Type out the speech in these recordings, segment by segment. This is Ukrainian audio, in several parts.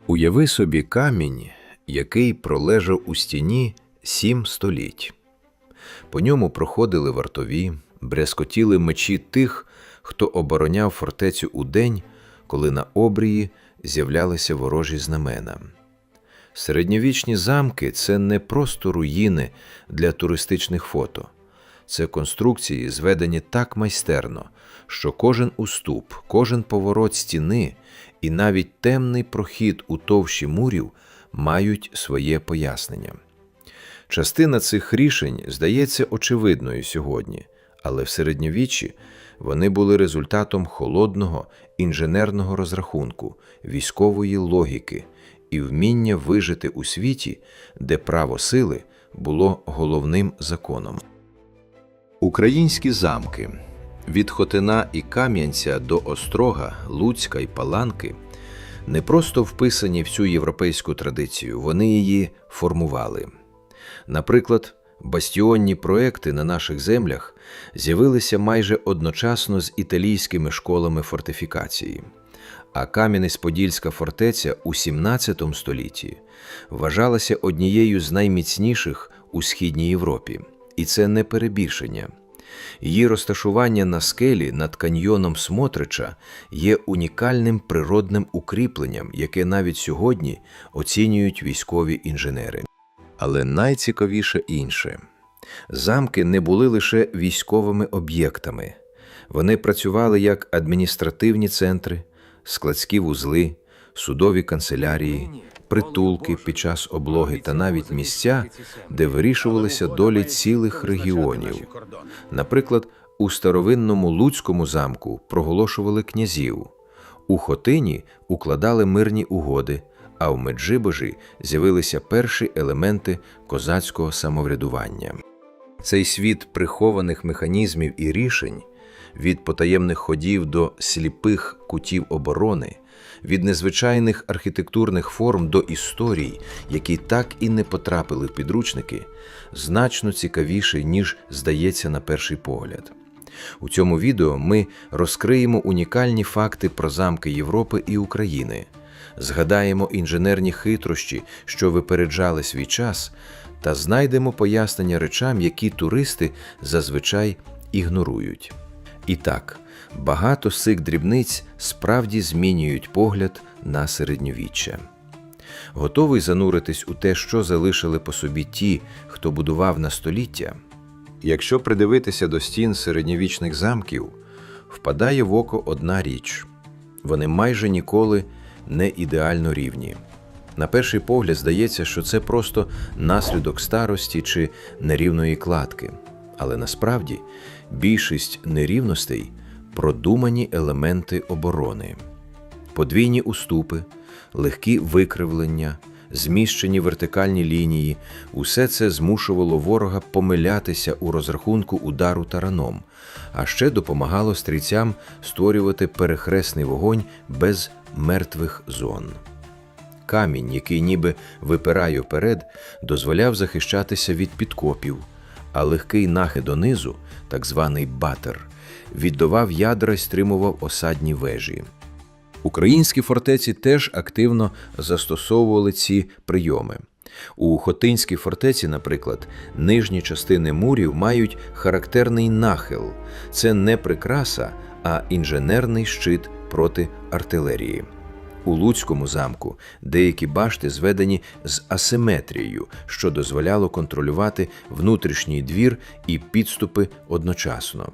Уяви собі камінь, який пролежав у стіні 7 століть. По ньому проходили вартові, брязкотіли мечі тих, хто обороняв фортецю у день, коли на обрії з'являлися ворожі знамена. Середньовічні замки – це не просто руїни для туристичних фото. Це конструкції, зведені так майстерно, що кожен уступ, кожен поворот стіни і навіть темний прохід у товщі мурів мають своє пояснення. Частина цих рішень здається очевидною сьогодні, але в середньовіччі вони були результатом холодного інженерного розрахунку, військової логіки і вміння вижити у світі, де право сили було головним законом. Українські замки від Хотина і Кам'янця до Острога, Луцька і Паланки не просто вписані в цю європейську традицію, вони її формували. Наприклад, бастіонні проекти на наших землях з'явилися майже одночасно з італійськими школами фортифікації. А Кам'янець-Подільська фортеця у 17 столітті вважалася однією з найміцніших у Східній Європі. І це не перебільшення. Її розташування на скелі над каньйоном Смотрича є унікальним природним укріпленням, яке навіть сьогодні оцінюють військові інженери. Але найцікавіше інше. Замки не були лише військовими об'єктами. Вони працювали як адміністративні центри, складські вузли, судові канцелярії, притулки під час облоги та навіть місця, де вирішувалися долі цілих регіонів. Наприклад, у старовинному Луцькому замку проголошували князів, у Хотині укладали мирні угоди, а в Меджибожі з'явилися перші елементи козацького самоврядування. Цей світ прихованих механізмів і рішень, від потаємних ходів до сліпих кутів оборони, від незвичайних архітектурних форм до історій, які так і не потрапили в підручники, значно цікавіший, ніж здається на перший погляд. У цьому відео ми розкриємо унікальні факти про замки Європи і України, згадаємо інженерні хитрощі, що випереджали свій час, та знайдемо пояснення речам, які туристи зазвичай ігнорують. І так, багато з цих дрібниць справді змінюють погляд на середньовіччя. Готовий зануритись у те, що залишили по собі ті, хто будував на століття? Якщо придивитися до стін середньовічних замків, впадає в око одна річ. Вони майже ніколи не ідеально рівні. На перший погляд здається, що це просто наслідок старості чи нерівної кладки. Але насправді більшість нерівностей – продумані елементи оборони. Подвійні уступи, легкі викривлення, зміщені вертикальні лінії – усе це змушувало ворога помилятися у розрахунку удару тараном, а ще допомагало стрільцям створювати перехресний вогонь без мертвих зон. Камінь, який ніби випирає вперед, дозволяв захищатися від підкопів, а легкий нахил донизу, так званий батер, віддавав ядра й стримував осадні вежі. Українські фортеці теж активно застосовували ці прийоми. У Хотинській фортеці, наприклад, нижні частини мурів мають характерний нахил. Це не прикраса, а інженерний щит проти артилерії. У Луцькому замку деякі башти зведені з асиметрією, що дозволяло контролювати внутрішній двір і підступи одночасно.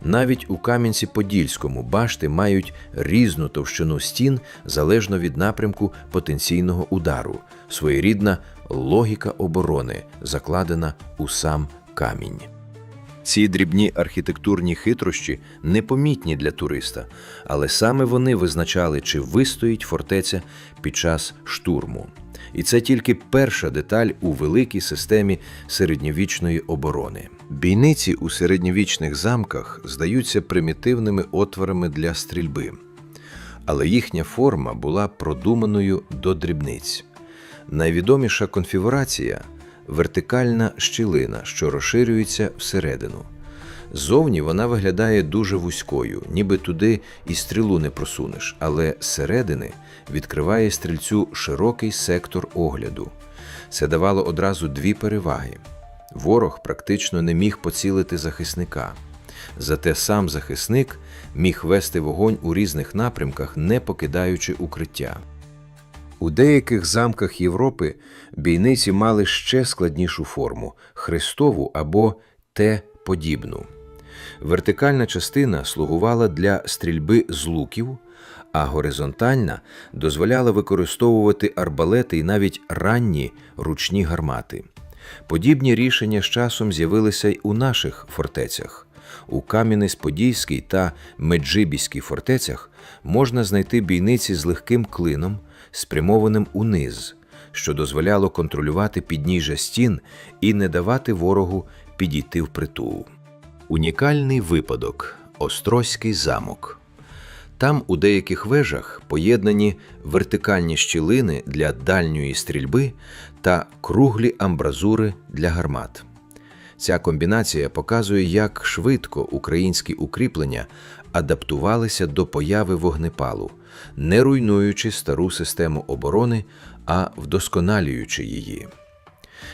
Навіть у Кам'янці-Подільському башти мають різну товщину стін залежно від напрямку потенційного удару. Своєрідна логіка оборони, закладена у сам камінь. Ці дрібні архітектурні хитрощі непомітні для туриста, але саме вони визначали, чи вистоїть фортеця під час штурму. І це тільки перша деталь у великій системі середньовічної оборони. Бійниці у середньовічних замках здаються примітивними отворами для стрільби, але їхня форма була продуманою до дрібниць. Найвідоміша конфігурація – вертикальна щілина, що розширюється всередину. Ззовні вона виглядає дуже вузькою, ніби туди і стрілу не просунеш, але зсередини відкриває стрільцю широкий сектор огляду. Це давало одразу дві переваги. Ворог практично не міг поцілити захисника. Зате сам захисник міг вести вогонь у різних напрямках, не покидаючи укриття. У деяких замках Європи бійниці мали ще складнішу форму – хрестову або Т-подібну. Вертикальна частина слугувала для стрільби з луків, а горизонтальна дозволяла використовувати арбалети і навіть ранні ручні гармати. Подібні рішення з часом з'явилися й у наших фортецях. У Кам'янець-Подільській та Меджибіській фортецях можна знайти бійниці з легким клином, спрямованим униз, що дозволяло контролювати підніжжя стін і не давати ворогу підійти впритул. Унікальний випадок – Острозький замок. Там у деяких вежах поєднані вертикальні щілини для дальньої стрільби та круглі амбразури для гармат. Ця комбінація показує, як швидко українські укріплення адаптувалися до появи вогнепалу, не руйнуючи стару систему оборони, а вдосконалюючи її.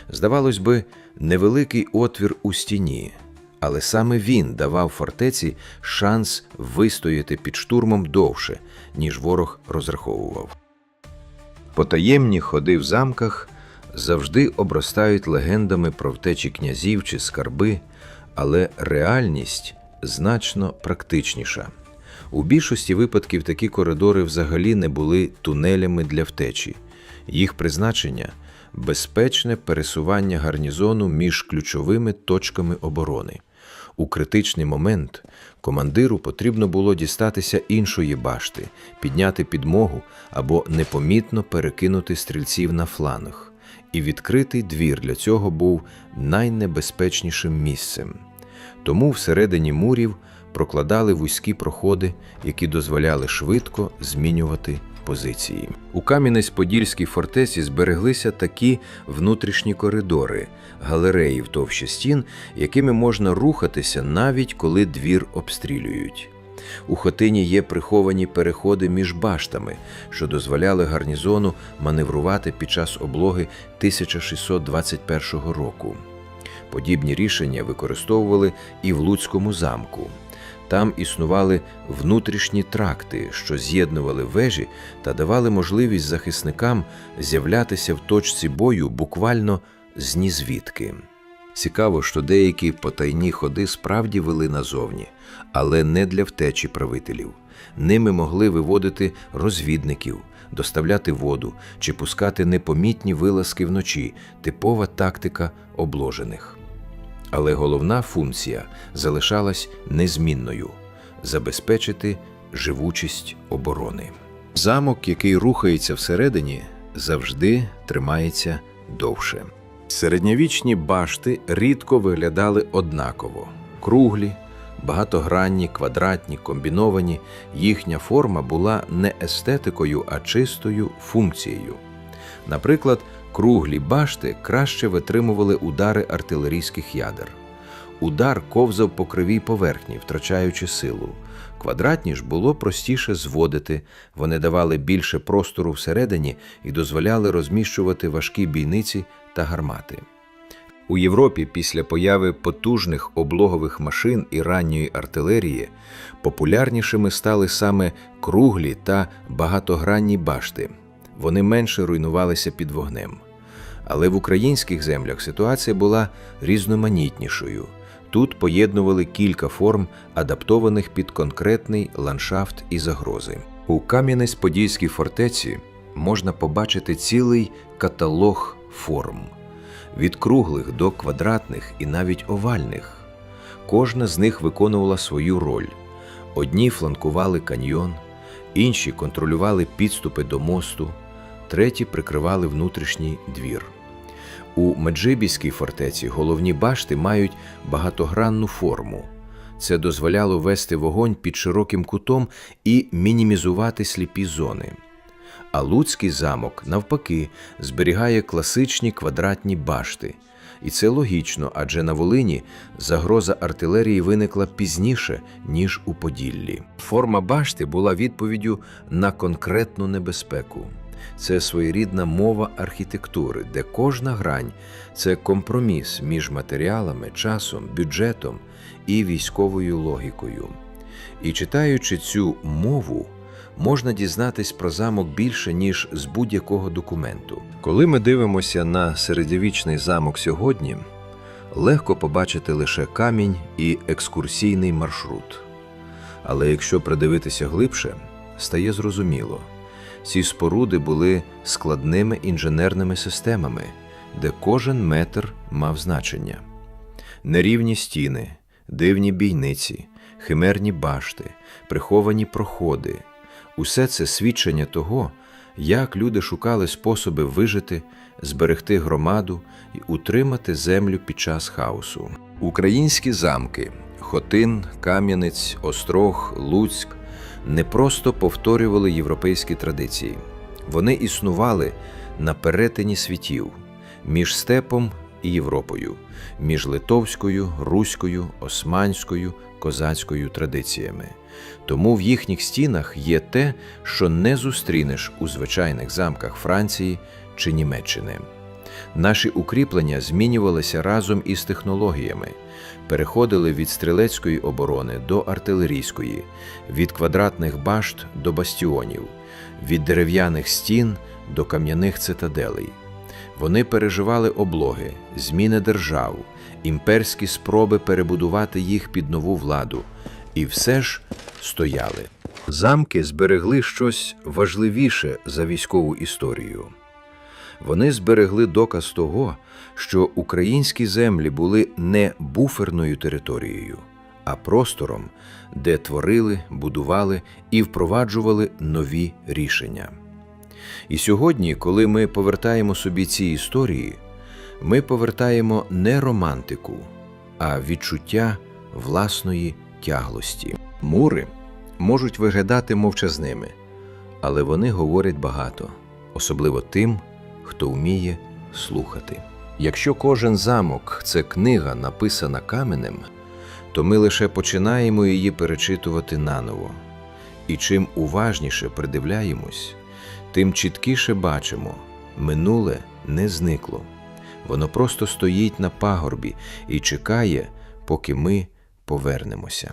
Здавалось би, невеликий отвір у стіні, але саме він давав фортеці шанс вистояти під штурмом довше, ніж ворог розраховував. Потаємні ходи в замках завжди обростають легендами про втечі князів чи скарби, але реальність значно практичніша. У більшості випадків такі коридори взагалі не були тунелями для втечі. Їх призначення – безпечне пересування гарнізону між ключовими точками оборони. У критичний момент командиру потрібно було дістатися іншої башти, підняти підмогу або непомітно перекинути стрільців на фланг. І відкритий двір для цього був найнебезпечнішим місцем. Тому всередині мурів прокладали вузькі проходи, які дозволяли швидко змінювати позиції. У Кам'янець-Подільській фортеці збереглися такі внутрішні коридори, галереї в товщі стін, якими можна рухатися навіть коли двір обстрілюють. У Хотині є приховані переходи між баштами, що дозволяли гарнізону маневрувати під час облоги 1621 року. Подібні рішення використовували і в Луцькому замку. Там існували внутрішні тракти, що з'єднували вежі та давали можливість захисникам з'являтися в точці бою буквально знізвідки. Цікаво, що деякі потайні ходи справді вели назовні, але не для втечі правителів. Ними могли виводити розвідників, доставляти воду чи пускати непомітні вилазки вночі – типова тактика обложених. Але головна функція залишалась незмінною – забезпечити живучість оборони. Замок, який рухається всередині, завжди тримається довше. Середньовічні башти рідко виглядали однаково. Круглі, багатогранні, квадратні, комбіновані, їхня форма була не естетикою, а чистою функцією. Наприклад, круглі башти краще витримували удари артилерійських ядер. Удар ковзав по кривій поверхні, втрачаючи силу. Квадратні ж було простіше зводити, вони давали більше простору всередині і дозволяли розміщувати важкі бійниці та гармати. У Європі після появи потужних облогових машин і ранньої артилерії популярнішими стали саме круглі та багатогранні башти. Вони менше руйнувалися під вогнем. Але в українських землях ситуація була різноманітнішою. Тут поєднували кілька форм, адаптованих під конкретний ландшафт і загрози. У Кам'янець-Подільській фортеці можна побачити цілий каталог форм. Від круглих до квадратних і навіть овальних. Кожна з них виконувала свою роль. Одні фланкували каньйон, інші контролювали підступи до мосту, треті прикривали внутрішній двір. У Меджибіській фортеці головні башти мають багатогранну форму. Це дозволяло вести вогонь під широким кутом і мінімізувати сліпі зони. А Луцький замок, навпаки, зберігає класичні квадратні башти. І це логічно, адже на Волині загроза артилерії виникла пізніше, ніж у Поділлі. Форма башти була відповіддю на конкретну небезпеку. Це своєрідна мова архітектури, де кожна грань – це компроміс між матеріалами, часом, бюджетом і військовою логікою. І читаючи цю мову, можна дізнатись про замок більше, ніж з будь-якого документу. Коли ми дивимося на середньовічний замок сьогодні, легко побачити лише камінь і екскурсійний маршрут. Але якщо придивитися глибше, стає зрозуміло – ці споруди були складними інженерними системами, де кожен метр мав значення. Нерівні стіни, дивні бійниці, химерні башти, приховані проходи – усе це свідчення того, як люди шукали способи вижити, зберегти громаду і утримати землю під час хаосу. Українські замки – Хотин, Кам'янець, Острог, Луцьк – не просто повторювали європейські традиції. Вони існували на перетині світів – між степом і Європою, між литовською, руською, османською, козацькою традиціями. Тому в їхніх стінах є те, що не зустрінеш у звичайних замках Франції чи Німеччини. Наші укріплення змінювалися разом із технологіями, переходили від стрілецької оборони до артилерійської, від квадратних башт до бастіонів, від дерев'яних стін до кам'яних цитаделей. Вони переживали облоги, зміни держав, імперські спроби перебудувати їх під нову владу, і все ж стояли. Замки зберегли щось важливіше за військову історію. Вони зберегли доказ того, що українські землі були не буферною територією, а простором, де творили, будували і впроваджували нові рішення. І сьогодні, коли ми повертаємо собі ці історії, ми повертаємо не романтику, а відчуття власної тяглості. Мури можуть виглядати мовчазними, але вони говорять багато, особливо тим, хто вміє слухати. Якщо кожен замок – це книга, написана каменем, то ми лише починаємо її перечитувати наново. І чим уважніше придивляємось, тим чіткіше бачимо – минуле не зникло. Воно просто стоїть на пагорбі і чекає, поки ми повернемося.